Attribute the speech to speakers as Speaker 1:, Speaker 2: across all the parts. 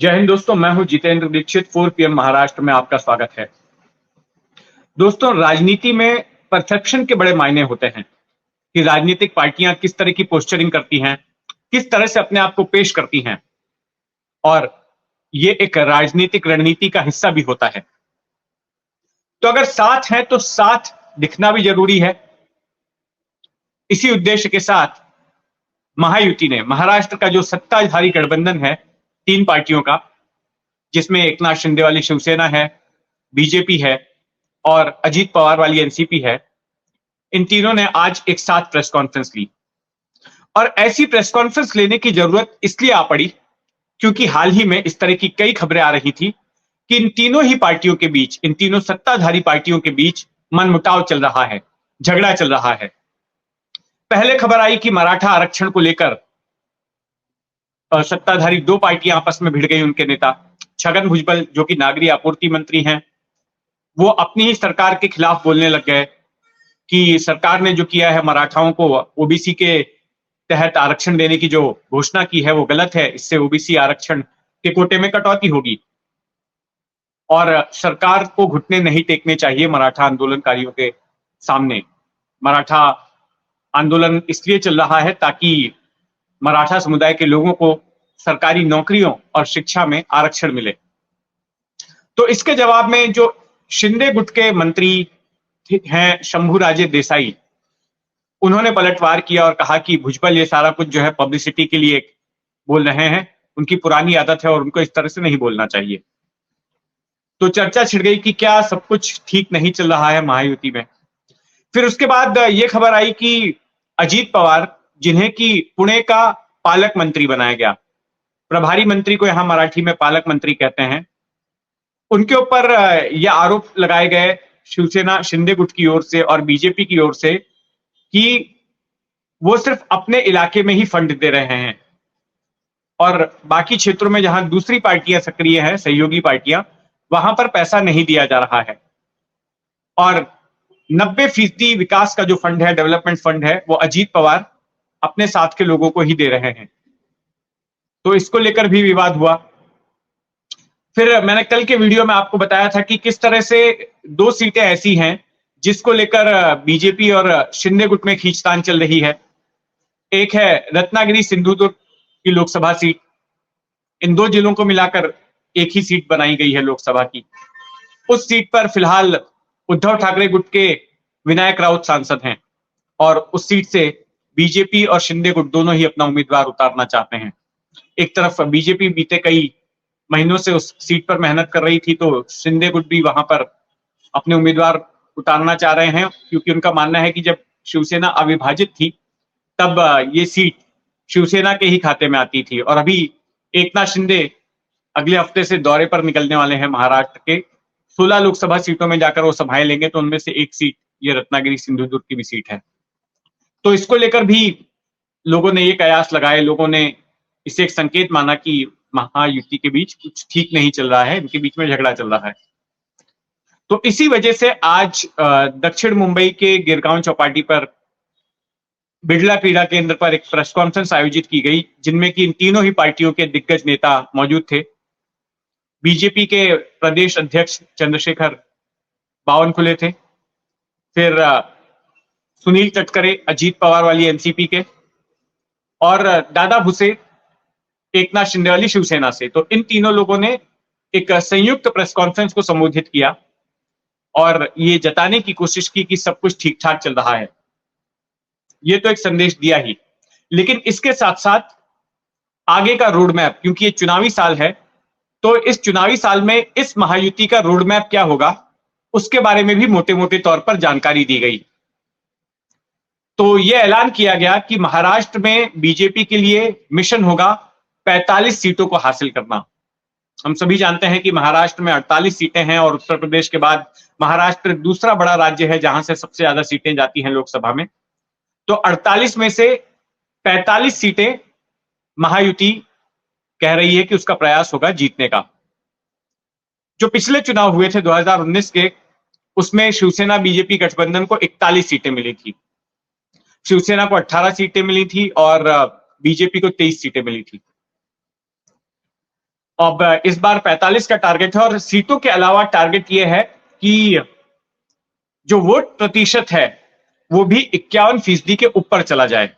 Speaker 1: जय हिंद दोस्तों, मैं हूं जितेंद्र दीक्षित। 4 PM महाराष्ट्र में आपका स्वागत है। दोस्तों, राजनीति में परसेप्शन के बड़े मायने होते हैं कि राजनीतिक पार्टियां किस तरह की पोस्चरिंग करती हैं, किस तरह से अपने आप को पेश करती हैं, और ये एक राजनीतिक रणनीति का हिस्सा भी होता है। तो अगर साथ है तो साथ दिखना भी जरूरी है। इसी उद्देश्य के साथ महायुति ने महाराष्ट्र का जो सत्ताधारी गठबंधन है 3 पार्टियों का, जिसमें एकनाथ शिंदे वाली शिवसेना है, बीजेपी है और अजीत पवार वाली एनसीपी है, इन तीनों ने आज एक साथ प्रेस कॉन्फ्रेंस ली। और ऐसी प्रेस कॉन्फ्रेंस लेने की जरूरत इसलिए आ पड़ी क्योंकि हाल ही में इस तरह की कई खबरें आ रही थी कि इन तीनों ही पार्टियों के बीच, इन तीनों सत्ताधारी पार्टियों के बीच मनमुटाव चल रहा है, झगड़ा चल रहा है। पहले खबर आई कि मराठा आरक्षण को लेकर सत्ताधारी 2 पार्टियां आपस में भिड़ गई। उनके नेता छगन भुजबल, जो कि नागरिक आपूर्ति मंत्री हैं, वो अपनी ही सरकार के खिलाफ बोलने लग गए कि सरकार ने जो किया है, मराठाओं को ओबीसी के तहत आरक्षण देने की जो घोषणा की है वो गलत है। इससे ओबीसी आरक्षण के कोटे में कटौती होगी और सरकार को घुटने नहीं टेकने चाहिए मराठा आंदोलनकारियों के सामने। मराठा आंदोलन इसलिए चल रहा है ताकि मराठा समुदाय के लोगों को सरकारी नौकरियों और शिक्षा में आरक्षण मिले। तो इसके जवाब में जो शिंदे गुट के मंत्री हैं शंभूराजे देसाई, उन्होंने पलटवार किया और कहा कि भुजबल ये सारा कुछ जो है पब्लिसिटी के लिए बोल रहे हैं, उनकी पुरानी आदत है और उनको इस तरह से नहीं बोलना चाहिए। तो चर्चा छिड़ गई कि क्या सब कुछ ठीक नहीं चल रहा है महायुति में। फिर उसके बाद यह खबर आई कि अजीत पवार, जिन्हें कि पुणे का पालक मंत्री बनाया गया, प्रभारी मंत्री को यहां मराठी में पालक मंत्री कहते हैं, उनके ऊपर यह आरोप लगाए गए शिवसेना शिंदे गुट की ओर से और बीजेपी की ओर से कि वो सिर्फ अपने इलाके में ही फंड दे रहे हैं और बाकी क्षेत्रों में जहां दूसरी पार्टियां सक्रिय हैं, सहयोगी पार्टियां, वहां पर पैसा नहीं दिया जा रहा है। और 90% विकास का जो फंड है, डेवलपमेंट फंड है, वो अजीत पवार अपने साथ के लोगों को ही दे रहे हैं। तो इसको लेकर भी विवाद हुआ। फिर मैंने कल के वीडियो में आपको बताया था कि किस तरह से 2 सीटें ऐसी हैं जिसको लेकर बीजेपी और शिंदे गुट में खींचतान चल रही है। एक है रत्नागिरी सिंधुदुर्ग की लोकसभा सीट। इन 2 जिलों को मिलाकर एक ही सीट बनाई गई है लोकसभा की। उस सीट पर फिलहाल उद्धव ठाकरे गुट के विनायक राउत सांसद हैं और उस सीट से बीजेपी और शिंदे गुट दोनों ही अपना उम्मीदवार उतारना चाहते हैं। एक तरफ बीजेपी बीते कई महीनों से उस सीट पर मेहनत कर रही थी, तो शिंदे गुट भी वहां पर अपने उम्मीदवार उतारना चाह रहे हैं क्योंकि उनका मानना है कि जब शिवसेना अविभाजित थी तब ये सीट शिवसेना के ही खाते में आती थी। और अभी एकनाथ शिंदे अगले हफ्ते से दौरे पर निकलने वाले हैं महाराष्ट्र के। 16 लोकसभा सीटों में जाकर वो सभाएं लेंगे, तो उनमें से एक सीट ये रत्नागिरी सिंधुदुर्ग की भी सीट है। तो इसको लेकर भी लोगों ने ये कयास लगाए, लोगों ने इसे एक संकेत माना कि महायुति के बीच कुछ ठीक नहीं चल रहा है, इनके बीच में झगड़ा चल रहा है। तो इसी वजह से आज दक्षिण मुंबई के गिरगांव चौपाटी पर बिड़ला क्रीड़ा केंद्र पर एक प्रेस कॉन्फ्रेंस आयोजित की गई, जिनमें कि इन तीनों ही पार्टियों के दिग्गज नेता मौजूद थे। बीजेपी के प्रदेश अध्यक्ष चंद्रशेखर बावनकुले थे, फिर सुनील तटकरे अजीत पवार वाली एनसीपी के, और दादा भुसे एकनाथ शिंदे वाली शिवसेना से। तो इन तीनों लोगों ने एक संयुक्त प्रेस कॉन्फ्रेंस को संबोधित किया और ये जताने की कोशिश की कि सब कुछ ठीक ठाक चल रहा है। ये तो एक संदेश दिया ही, लेकिन इसके साथ साथ आगे का रोड मैप, क्योंकि ये चुनावी साल है, तो इस चुनावी साल में इस महायुति का रोड मैप क्या होगा, उसके बारे में भी मोटे मोटे तौर पर जानकारी दी गई। तो यह ऐलान किया गया कि महाराष्ट्र में बीजेपी के लिए मिशन होगा 45 सीटों को हासिल करना। हम सभी जानते हैं कि महाराष्ट्र में 48 सीटें हैं और उत्तर प्रदेश के बाद महाराष्ट्र दूसरा बड़ा राज्य है जहां से सबसे ज्यादा सीटें जाती हैं लोकसभा में। तो 48 में से 45 सीटें महायुति कह रही है कि उसका प्रयास होगा जीतने का। जो पिछले चुनाव हुए थे 2019 के, उसमें शिवसेना बीजेपी गठबंधन को 41 सीटें मिली थी। शिवसेना को 18 सीटें मिली थी और बीजेपी को 23 सीटें मिली थी। अब इस बार 45 का टारगेट है और सीटों के अलावा टारगेट यह है कि जो वोट प्रतिशत है वो भी 51% के ऊपर चला जाए।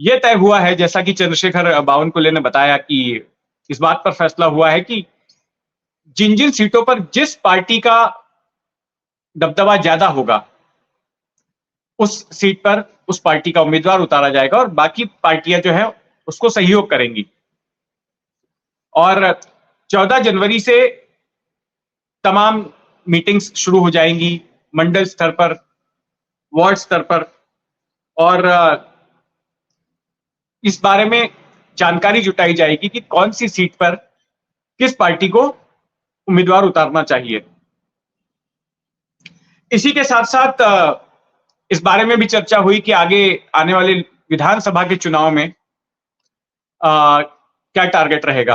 Speaker 1: यह तय हुआ है, जैसा कि चंद्रशेखर बावनकुले ने बताया, कि इस बात पर फैसला हुआ है कि जिन जिन सीटों पर जिस पार्टी का दबदबा ज्यादा होगा उस सीट पर उस पार्टी का उम्मीदवार उतारा जाएगा और बाकी पार्टियां जो है उसको सहयोग करेंगी। और 14 जनवरी से तमाम मीटिंग्स शुरू हो जाएंगी, मंडल स्तर पर, वार्ड स्तर पर, और इस बारे में जानकारी जुटाई जाएगी कि कौन सी सीट पर किस पार्टी को उम्मीदवार उतारना चाहिए। इसी के साथ साथ इस बारे में भी चर्चा हुई कि आगे आने वाले विधानसभा के चुनाव में क्या टारगेट रहेगा।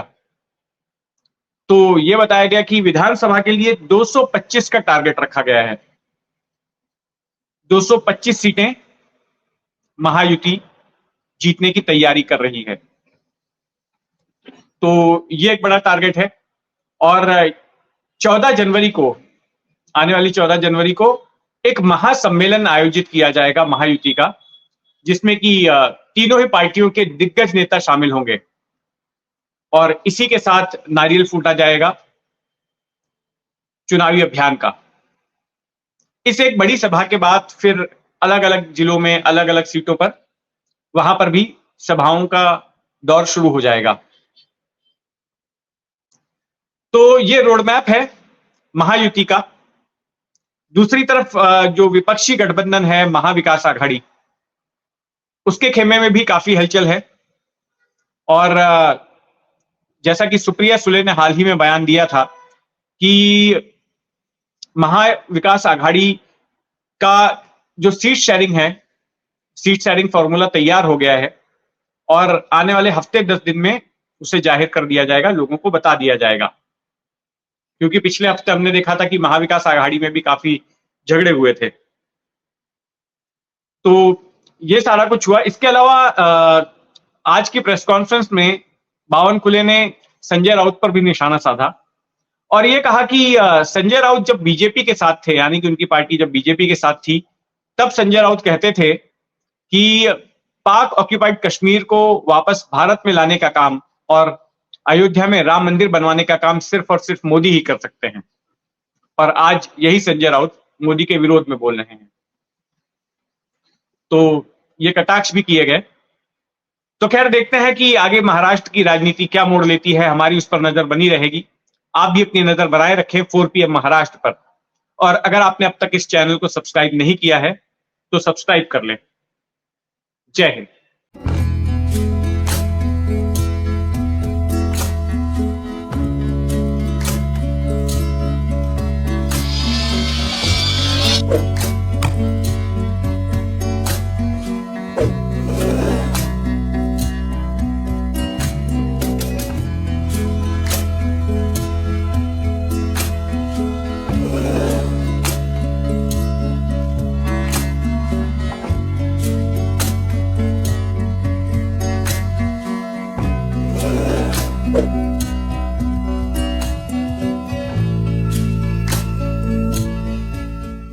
Speaker 1: तो यह बताया गया कि विधानसभा के लिए 225 का टारगेट रखा गया है। 225 सीटें महायुति जीतने की तैयारी कर रही है, तो यह एक बड़ा टारगेट है। और 14 जनवरी को, आने वाली 14 जनवरी को एक महासम्मेलन आयोजित किया जाएगा महायुति का, जिसमें कि तीनों ही पार्टियों के दिग्गज नेता शामिल होंगे और इसी के साथ नारियल फूटा जाएगा चुनावी अभियान का। इस एक बड़ी सभा के बाद फिर अलग अलग जिलों में, अलग अलग सीटों पर, वहां पर भी सभाओं का दौर शुरू हो जाएगा। तो ये रोडमैप है महायुति का। दूसरी तरफ जो विपक्षी गठबंधन है महाविकास आघाड़ी, उसके खेमे में भी काफी हलचल है। और जैसा कि सुप्रिया सुले ने हाल ही में बयान दिया था कि महाविकास आघाड़ी का जो सीट शेयरिंग है, सीट शेयरिंग फॉर्मूला तैयार हो गया है और आने वाले हफ्ते 10 दिन में उसे जाहिर कर दिया जाएगा, लोगों को बता दिया जाएगा। क्योंकि पिछले हफ्ते हमने देखा था कि महाविकास आघाड़ी में भी काफी झगड़े हुए थे। तो ये सारा कुछ हुआ। इसके अलावा आज की प्रेस कॉन्फ्रेंस में बावनकुले ने संजय राउत पर भी निशाना साधा और यह कहा कि संजय राउत जब बीजेपी के साथ थे, यानी कि उनकी पार्टी जब बीजेपी के साथ थी, तब संजय राउत कहते थे कि पाक ऑक्यूपाइड कश्मीर को वापस भारत में लाने का काम और अयोध्या में राम मंदिर बनवाने का काम सिर्फ और सिर्फ मोदी ही कर सकते हैं। और आज यही संजय राउत मोदी के विरोध में बोल रहे हैं। तो ये कटाक्ष भी किए गए। तो खैर, देखते हैं कि आगे महाराष्ट्र की राजनीति क्या मोड़ लेती है। हमारी उस पर नजर बनी रहेगी। आप भी अपनी नजर बनाए रखें 4 PM महाराष्ट्र पर। और अगर आपने अब तक इस चैनल को सब्सक्राइब नहीं किया है तो सब्सक्राइब कर लें। जय हिंद।